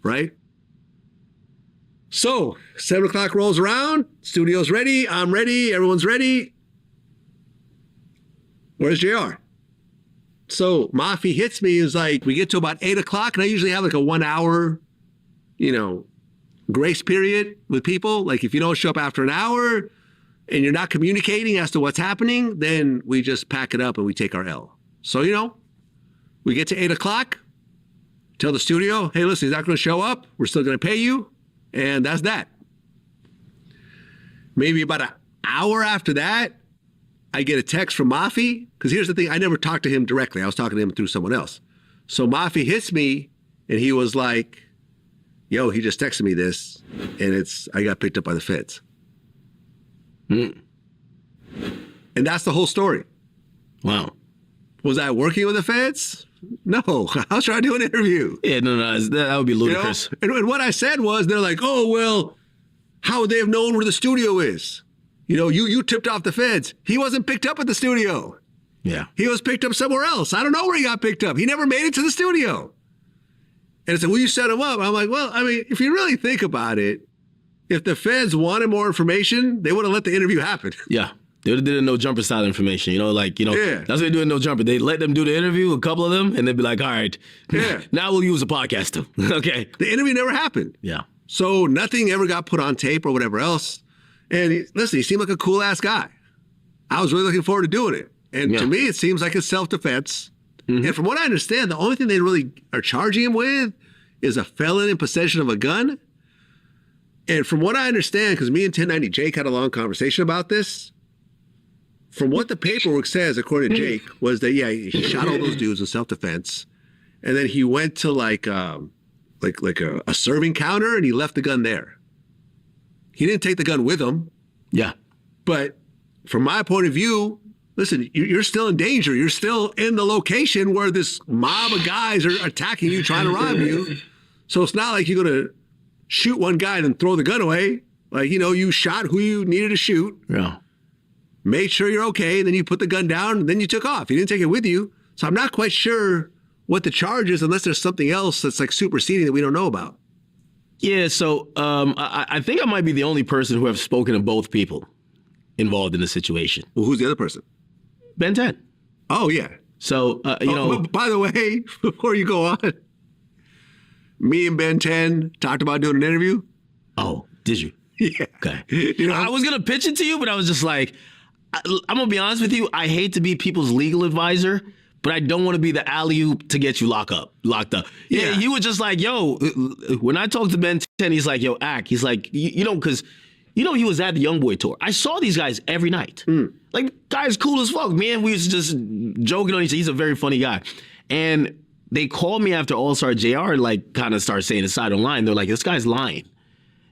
right? So 7 o'clock rolls around, studio's ready, I'm ready, everyone's ready. Where's JR? So Mafi hits me, is like, we get to about 8 o'clock, and I usually have like a 1 hour, grace period with people. Like if you don't show up after an hour and you're not communicating as to what's happening, then we just pack it up and we take our L. So, we get to 8 o'clock, tell the studio, hey, listen, he's not going to show up. We're still going to pay you. And that's that. Maybe about an hour after that, I get a text from Mafi. Because here's the thing, I never talked to him directly. I was talking to him through someone else. So Mafi hits me and he was like, yo, he just texted me this, and I got picked up by the feds. And that's the whole story. Wow. Was I working with the feds? No, I was trying to do an interview. Yeah, no, that would be ludicrous. And what I said was, they're like, oh, well, how would they have known where the studio is? You tipped off the feds. He wasn't picked up at the studio. Yeah. He was picked up somewhere else. I don't know where he got picked up. He never made it to the studio. And I said, well, you set him up. I'm like, well, I mean, if you really think about it, if the feds wanted more information, they would have let the interview happen. Yeah. They would have did a no jumper style information, Yeah. That's what they do in no jumper. They let them do the interview, a couple of them, and they'd be like, all right, now we'll use a podcast. Okay. The interview never happened. Yeah. So nothing ever got put on tape or whatever else. And listen, he seemed like a cool ass guy. I was really looking forward to doing it. And to me, it seems like it's self-defense. Mm-hmm. And from what I understand, the only thing they really are charging him with is a felon in possession of a gun. And from what I understand, because me and 1090 Jake had a long conversation about this, from what the paperwork says, according to Jake, was that, he shot all those dudes in self-defense. And then he went to like a serving counter and he left the gun there. He didn't take the gun with him. Yeah. But from my point of view, listen, you're still in danger. You're still in the location where this mob of guys are attacking you, trying to rob you. So it's not like you're going to shoot one guy and then throw the gun away. Like, you shot who you needed to shoot. Yeah. Made sure you're okay. And then you put the gun down and then you took off. You didn't take it with you. So I'm not quite sure what the charge is unless there's something else that's like superseding that we don't know about. Yeah. So I think I might be the only person who have spoken to both people involved in the situation. Well, who's the other person? Ben 10. Oh, yeah. So, By the way, before you go on, me and Ben 10 talked about doing an interview. Oh, did you? Yeah. Okay. I was going to pitch it to you, but I was just like, I'm going to be honest with you. I hate to be people's legal advisor, but I don't want to be the alley-oop to get you locked up. Yeah. He was just like, yo, when I talked to Ben 10, he's like, yo, he's like, because he was at the Youngboy tour. I saw these guys every night. Like, guy's cool as fuck, man. We was just joking on each other. He's a very funny guy. And they called me after All-Star JR and, like, kind of started saying aside online. They're like, this guy's lying,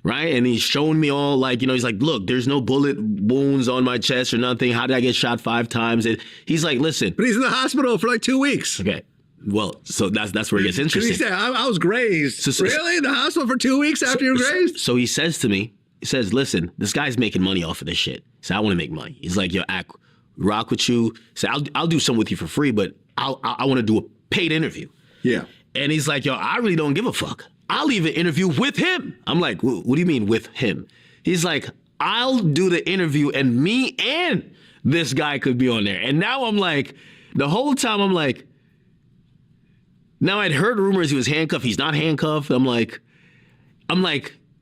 right? And he's showing me all, like, he's like, look, there's no bullet wounds on my chest or nothing. How did I get shot 5 times? And he's like, listen. But he's in the hospital for like 2 weeks. Okay. Well, so that's where it gets interesting. He said, I was grazed. Really? In the hospital for 2 weeks after you were grazed? So he says to me, listen, this guy's making money off of this shit. So I want to make money. He's like, yo, rock with you. So I'll do something with you for free, but I want to do a paid interview. Yeah. And he's like, yo, I really don't give a fuck. I'll even interview with him. I'm like, what do you mean with him? He's like, I'll do the interview and me and this guy could be on there. And now I'm like, the whole time I'm like, now I'd heard rumors he was handcuffed. He's not handcuffed. I'm like,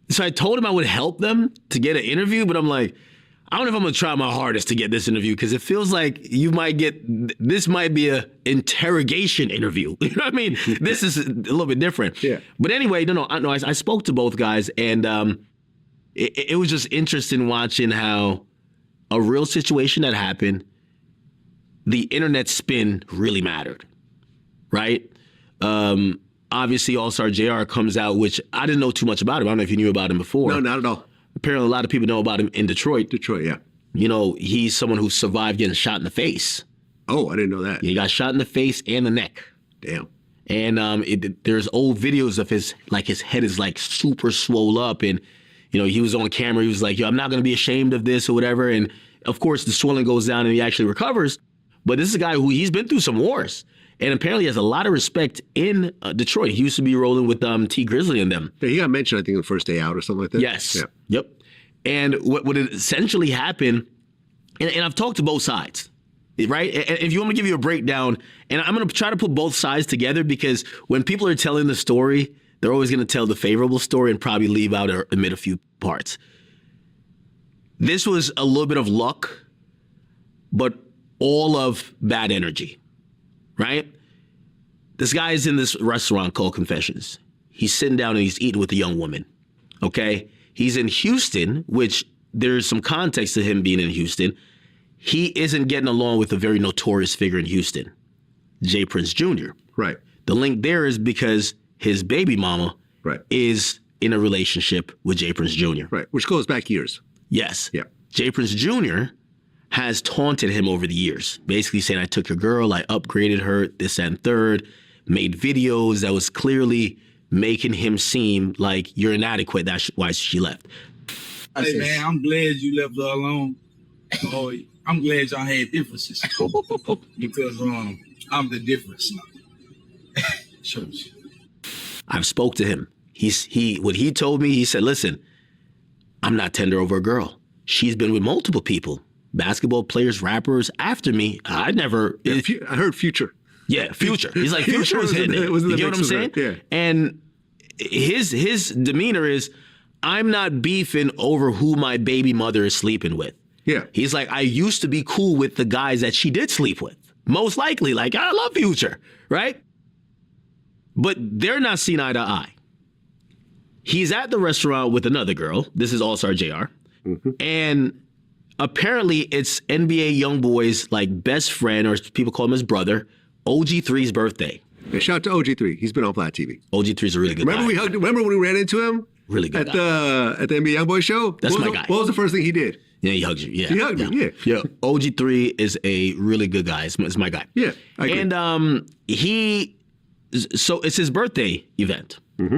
so I told him I would help them to get an interview, but I'm like, I don't know if I'm going to try my hardest to get this interview because it feels like this might be a interrogation interview. You know what I mean? This is a little bit different. Yeah. But anyway, I spoke to both guys and it was just interesting watching how a real situation that happened, the internet spin really mattered, right? Obviously, All-Star JR comes out, which I didn't know too much about him. I don't know if you knew about him before. No, not at all. Apparently, a lot of people know about him in Detroit. Yeah. He's someone who survived getting shot in the face. Oh, I didn't know that. He got shot in the face and the neck. Damn. And there's old videos of his head is like super swole up. And, he was on camera. He was like, yo, I'm not going to be ashamed of this or whatever. And, of course, the swelling goes down and he actually recovers. But this is a guy who he's been through some wars. and apparently has a lot of respect in Detroit. He used to be rolling with T Grizzly and them. Yeah, he got mentioned, I think, the first day out or something like that. Yes. Yeah. Yep. And what essentially happened, and I've talked to both sides, right? And if you want me to give you a breakdown, and I'm going to try to put both sides together, because when people are telling the story, they're always going to tell the favorable story and probably leave out or omit a few parts. This was a little bit of luck, but all of bad energy, right? This guy is in this restaurant called Confessions. He's sitting down and he's eating with a young woman, okay? He's in Houston, which there's some context to him being in Houston. He isn't getting along with a very notorious figure in Houston, J. Prince Jr. Right. The link there is because his baby mama is in a relationship with J. Prince Jr. Right, which goes back years. Yes. Yeah. J. Prince Jr. has taunted him over the years, basically saying, I took your girl, I upgraded her, this and third, made videos that was clearly making him seem like you're inadequate. That's why she left. Hey, man, I'm glad you left her alone. Oh, I'm glad y'all had differences. Because I'm the difference. Shows you. I've spoke to him. What he told me, he said, listen, I'm not tender over a girl. She's been with multiple people, basketball players, rappers after me. I never. I heard Future. Yeah, Future. He's like, Future was hitting it. You get what I'm saying? Yeah. And his demeanor is, I'm not beefing over who my baby mother is sleeping with. Yeah. He's like, I used to be cool with the guys that she did sleep with. Most likely, like, I love Future, right? But they're not seeing eye to eye. He's at the restaurant with another girl. This is All-Star JR. Mm-hmm. And apparently it's NBA Youngboy's like best friend, or people call him his brother, OG3's birthday. Yeah, shout out to OG3. He's been on Vlad TV. OG3's a really good guy. Remember when we ran into him? Really good at the NBA Youngboy show? That's my guy. What was the first thing he did? Yeah, he hugged you. Yeah. He hugged me, yeah. Yeah, OG3 is a really good guy. It's my guy. Yeah, I agree. And so it's his birthday event. Mm-hmm.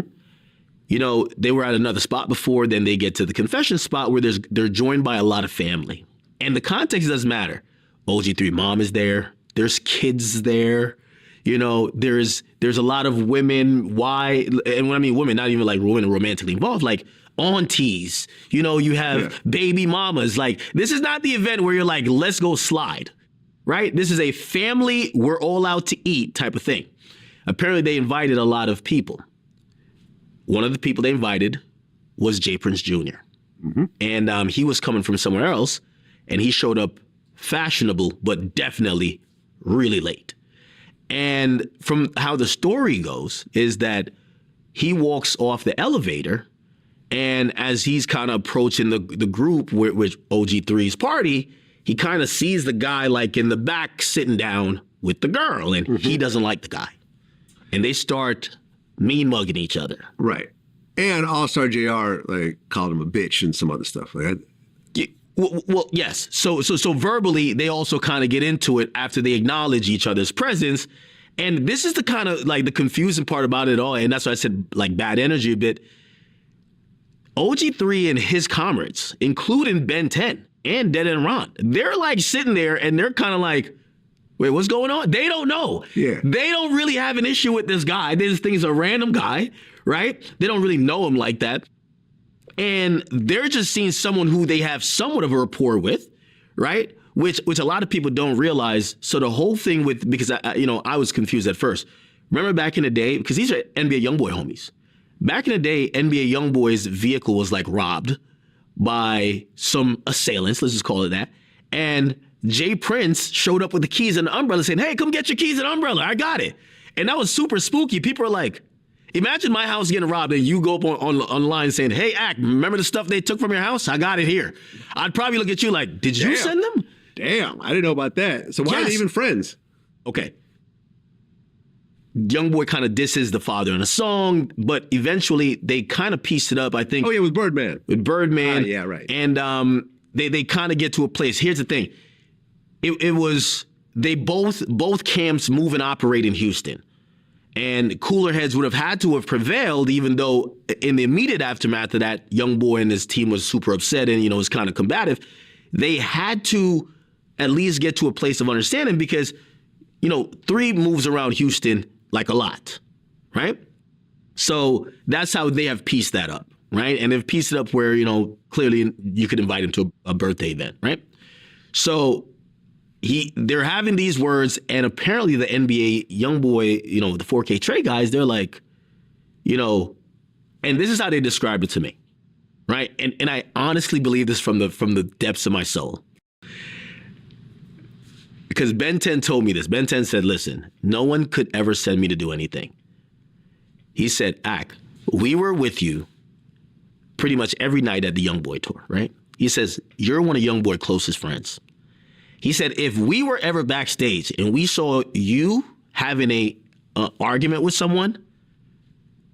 You know, they were at another spot before, then they get to the confession spot where they're joined by a lot of family. And the context doesn't matter. OG3 mom is there. There's kids there. You know, there's a lot of women. Why? And when I mean women, not even like women romantically involved, like aunties. You know, you have baby mamas. Like, this is not the event where you're like, let's go slide, right? This is a family, we're all out to eat type of thing. Apparently, they invited a lot of people. One of the people they invited was J. Prince Jr. Mm-hmm. And he was coming from somewhere else, and he showed up fashionable, but definitely really late. And from how the story goes is that he walks off the elevator, and as he's kind of approaching the group with OG3's party, he kind of sees the guy like in the back sitting down with the girl, and he doesn't like the guy. And they start mean mugging each other. Right. And All-Star JR like called him a bitch and some other stuff. Like that. Well, yes. So verbally, they also kind of get into it after they acknowledge each other's presence. And this is the kind of like the confusing part about it all. And that's why I said like bad energy a bit. OG3 and his comrades, including Ben 10 and Dead and Ron, they're like sitting there and they're kind of like, wait, what's going on? They don't know. Yeah. They don't really have an issue with this guy. They just think he's a random guy, right? They don't really know him like that. And they're just seeing someone who they have somewhat of a rapport with, right? Which a lot of people don't realize. So the whole thing with, because I was confused at first. Remember back in the day, because these are NBA Youngboy homies. Back in the day, NBA Youngboy's vehicle was like robbed by some assailants, let's just call it that. And Jay Prince showed up with the keys and the umbrella saying, hey, come get your keys and umbrella. I got it. And that was super spooky. People are like, imagine my house getting robbed and you go up online saying, hey, Ack, remember the stuff they took from your house? I got it here. I'd probably look at you like, did you send them? Damn, I didn't know about that. So why are they even friends? Okay. Youngboy kind of disses the father in a song, but eventually they kind of pieced it up, I think. Oh, yeah, with Birdman. With Birdman. Yeah, right. And they kind of get to a place. Here's the thing. It was, they both camps move and operate in Houston. And cooler heads would have had to have prevailed, even though in the immediate aftermath of that, Youngboy and his team was super upset and, was kind of combative. They had to at least get to a place of understanding because 3 moves around Houston like a lot, right? So that's how they have pieced that up, right? And they've pieced it up where, clearly you could invite him to a birthday event, right? So they're having these words, and apparently the NBA YoungBoy, the 4K Trey guys, they're like, and this is how they described it to me, right? And I honestly believe this from the depths of my soul. Because Ben 10 told me this. Ben 10 said, listen, no one could ever send me to do anything. He said, Ak, we were with you pretty much every night at the YoungBoy tour, right? He says, you're one of YoungBoy's closest friends. He said, if we were ever backstage and we saw you having a argument with someone,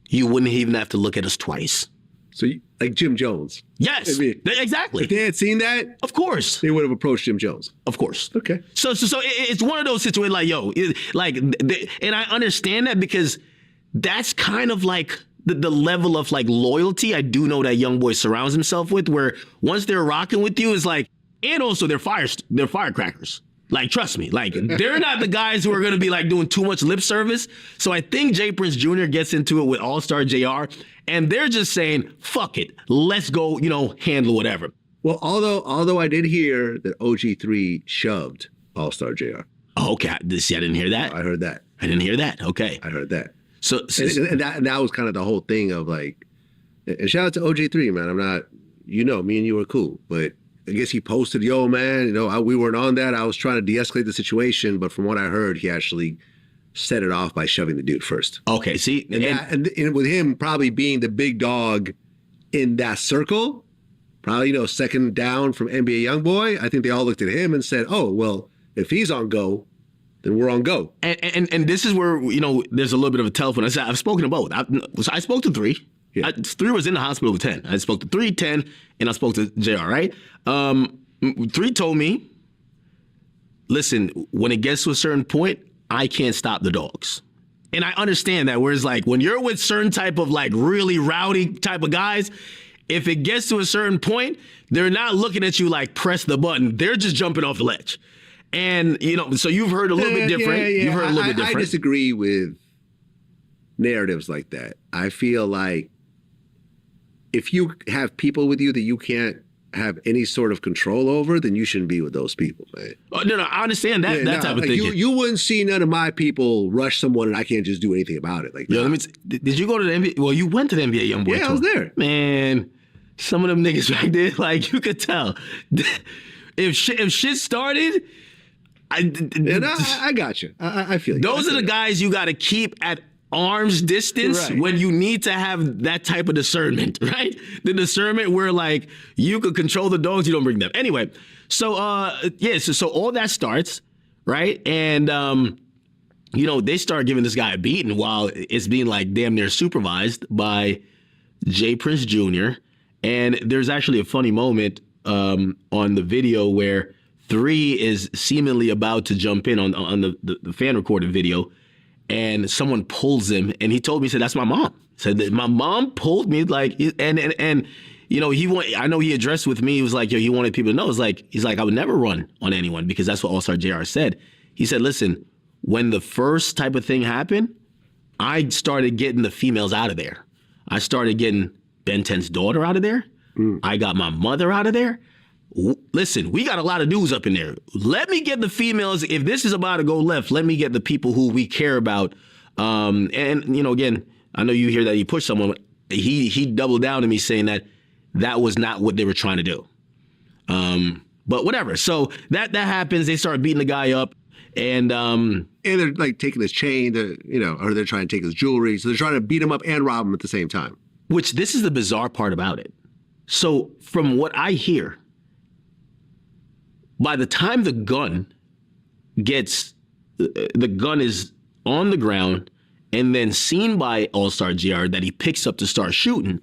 you wouldn't even have to look at us twice. So, like Jim Jones. Yes, exactly. If they had seen that, of course, they would have approached Jim Jones. Of course. Okay. So it's one of those situations like, and I understand that because that's kind of like the level of like loyalty I do know that YoungBoy surrounds himself with, where once they're rocking with you, it's like, and also they're firecrackers. Like, trust me, like they're not the guys who are going to be like doing too much lip service. So I think Jay Prince Jr. gets into it with All-Star JR, and they're just saying, fuck it, let's go, handle whatever. Well, although I did hear that OG3 shoved All-Star JR. Oh, okay. I didn't hear that. I heard that. I didn't hear that. Okay. I heard that. So and that was kind of the whole thing of like, and shout out to OG3, man. I'm not, me and you were cool, but I guess he posted, yo, man, we weren't on that. I was trying to de-escalate the situation, but from what I heard, he actually set it off by shoving the dude first. Okay, see? And with him probably being the big dog in that circle, probably, second down from NBA YoungBoy, I think they all looked at him and said, oh, well, if he's on go, then we're on go. And this is where, there's a little bit of a telephone. I said, I've spoken to both. I spoke to 3. Yeah. 3 was in the hospital with 10. I spoke to 3, 10, and I spoke to JR, right? 3 told me, listen, when it gets to a certain point, I can't stop the dogs. And I understand that, whereas like when you're with certain type of like really rowdy type of guys, if it gets to a certain point, they're not looking at you like press the button. They're just jumping off the ledge. And, so you've heard a little bit different. Yeah. You've heard a little bit different. I disagree with narratives like that. I feel like if you have people with you that you can't have any sort of control over, then you shouldn't be with those people, man. Oh, no, I understand that type of thing. You wouldn't see none of my people rush someone and I can't just do anything about it. Like, yo, did you go to the NBA? Well, you went to the NBA YoungBoy tour. Yeah, I was there. Man, some of them niggas back there, like you could tell. If shit started, I got you. I feel you. Those are the guys you got to keep at arm's distance, right, when you need to have that type of discernment, right? The discernment where like you could control the dogs, you don't bring them. Anyway, so so all that starts, right? And they start giving this guy a beating while it's being like damn near supervised by Jay Prince Jr. And there's actually a funny moment on the video where 3 is seemingly about to jump in on the fan recorded video. And someone pulls him, and he told me, he said, that's my mom. Said that my mom pulled me, like, and I know he addressed with me, he was like, yo, he wanted people to know, he's like, I would never run on anyone because that's what All-Star JR said. He said, listen, when the first type of thing happened, I started getting the females out of there. I started getting Ben 10's daughter out of there. I got my mother out of there. Listen, we got a lot of dudes up in there. Let me get the females. If this is about to go left, let me get the people who we care about. And again, I know you hear that he pushed someone. He doubled down to me saying that was not what they were trying to do. But whatever. So that happens. They start beating the guy up, and they're like taking his chain, or they're trying to take his jewelry. So they're trying to beat him up and rob him at the same time. Which this is the bizarre part about it. So from what I hear, by the time the gun is on the ground and then seen by All-Star JR that he picks up to start shooting,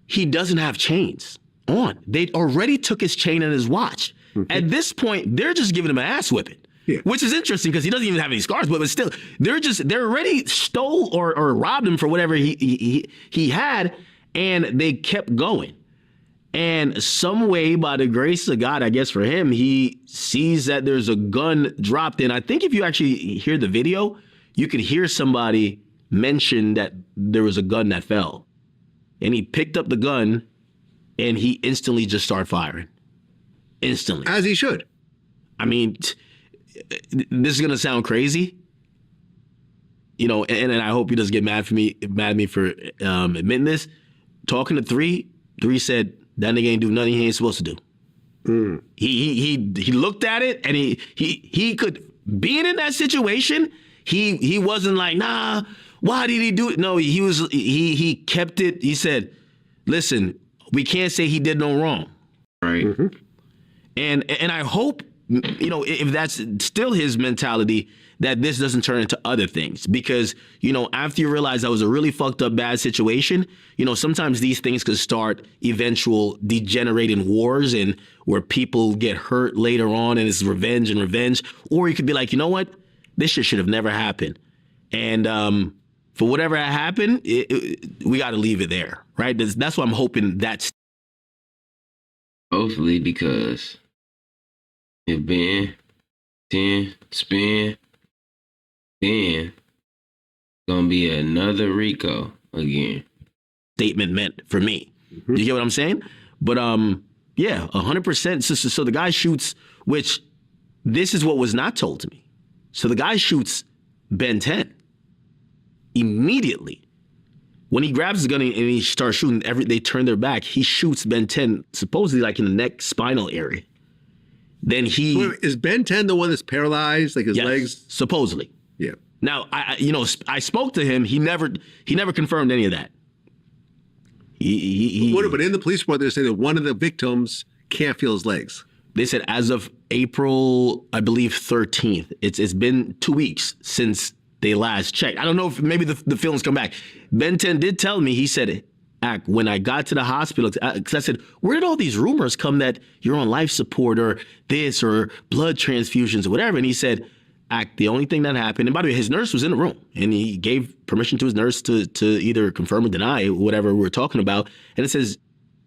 he doesn't have chains on. They already took his chain and his watch. Mm-hmm. At this point, they're just giving him an ass whipping, which is interesting because he doesn't even have any scars, but still, they're already stole or robbed him for whatever he had, and they kept going. And some way, by the grace of God, I guess for him, he sees that there's a gun dropped in. I think if you actually hear the video, you could hear somebody mention that there was a gun that fell. And he picked up the gun and he instantly just started firing. Instantly. As he should. I mean, this is going to sound crazy. You know, and I hope he doesn't get mad at me for admitting this. Talking to Three said, that nigga ain't do nothing he ain't supposed to do. Mm. He looked at it and he could, being in that situation, he wasn't like, nah, why did he do it? No, he kept it. He said, listen, we can't say he did no wrong. Right. Mm-hmm. And I hope, you know, if that's still his mentality, that this doesn't turn into other things. Because, you know, after you realize that was a really fucked up bad situation, you know, sometimes these things could start eventual degenerating wars and where people get hurt later on and it's revenge and revenge. Or you could be like, you know what? This shit should have never happened. And for whatever happened, we got to leave it there. Right. That's why I'm hoping that's. Hopefully, because if Ben 10 spin, then gonna be another Rico again. Statement meant for me. Mm-hmm. You get what I'm saying? But yeah, 100%. So the guy shoots, which this is what was not told to me. So the guy shoots Ben 10 immediately. When he grabs the gun and he starts shooting, they turn their back. He shoots Ben 10 supposedly like in the neck spinal area. Then he is Ben 10 the one that's paralyzed, like his legs? Supposedly. Yeah. Now, I spoke to him. He never confirmed any of that. But in the police report, they say that one of the victims can't feel his legs. They said as of April, I believe 13th. It's been 2 weeks since they last checked. I don't know if maybe the feelings come back. Ben 10 did tell me. He said, when I got to the hospital, because I said, where did all these rumors come that you're on life support or this or blood transfusions or whatever? And he said, the only thing that happened, and by the way, his nurse was in the room and he gave permission to his nurse to either confirm or deny whatever we were talking about. And it says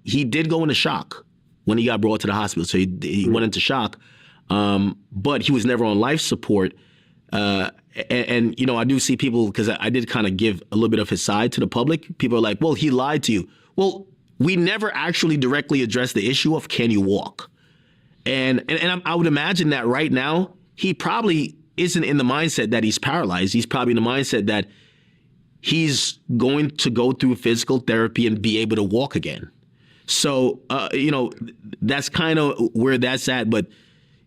he did go into shock when he got brought to the hospital. So he went into shock, but he was never on life support. And you know, I do see people, because I did kind of give a little bit of his side to the public. People are like, well, he lied to you. Well, we never actually directly addressed the issue of can you walk? And I would imagine that right now, he probably isn't in the mindset that he's paralyzed. He's probably in the mindset that he's going to go through physical therapy and be able to walk again. So, you know, that's kind of where that's at. But,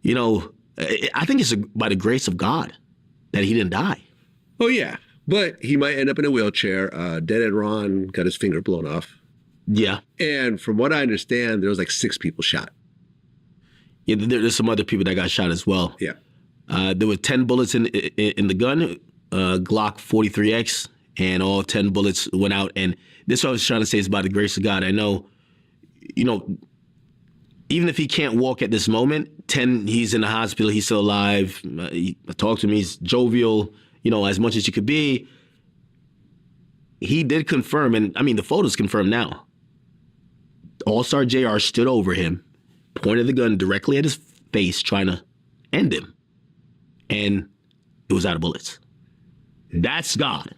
you know, I think it's by the grace of God that he didn't die. Oh, yeah. But he might end up in a wheelchair. Deadhead Ron got his finger blown off. Yeah. And from what I understand, there was like 6 people shot. Yeah, there's some other people that got shot as well. Yeah. There were 10 bullets in the gun, Glock 43X, and all 10 bullets went out. And this is what I was trying to say is by the grace of God. I know, you know, even if he can't walk at this moment, he's in the hospital, he's still alive. I talked to him, he's jovial, you know, as much as you could be. He did confirm, and I mean, the photos confirm now. All-Star JR stood over him, pointed the gun directly at his face, trying to end him. And it was out of bullets. That's God.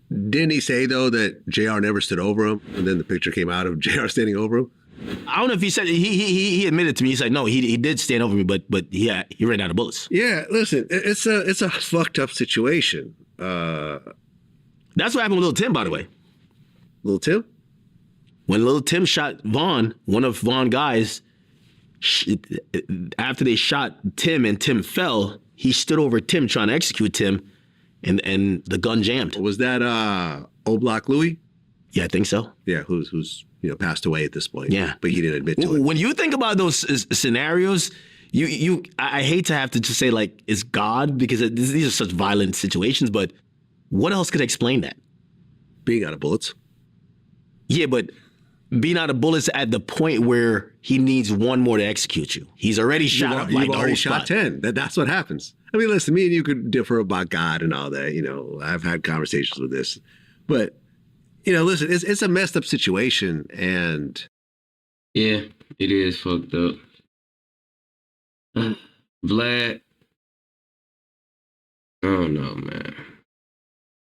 Didn't he say, though, that JR never stood over him? And then the picture came out of JR standing over him? I don't know if he said, he admitted to me. He's like, no, he did stand over me, but yeah, he ran out of bullets. Yeah, listen, it's a fucked up situation. That's what happened with Lil Tim, by the way. Lil Tim? When Lil Tim shot Vaughn, one of Vaughn guys, after they shot Tim and Tim fell, he stood over Tim trying to execute Tim, and the gun jammed. Was that O Block Louie? Yeah, I think so. Yeah, who's passed away at this point. Yeah, but he didn't admit to it. When you think about those scenarios, I hate to have to just say like it's God, because these are such violent situations. But what else could explain that? Being out of bullets. Yeah, but being out of bullets at the point where he needs one more to execute you. He's already shot up like you've the already whole shot spot. 10. That's what happens. I mean, listen, me and you could differ about God and all that. You know, I've had conversations with this, but you know, listen, it's a messed up situation, and Yeah, it is fucked up. Vlad, I don't know, man.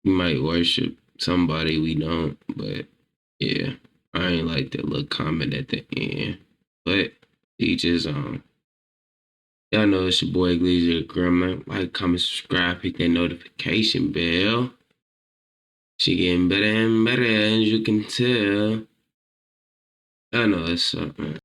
We might worship somebody we don't, but yeah, I ain't like that little comment at the end. But each his own. Y'all know it's your boy Glizzythegremlin. Like, comment, subscribe, hit that notification bell. She getting better and better, as you can tell. I know it's something.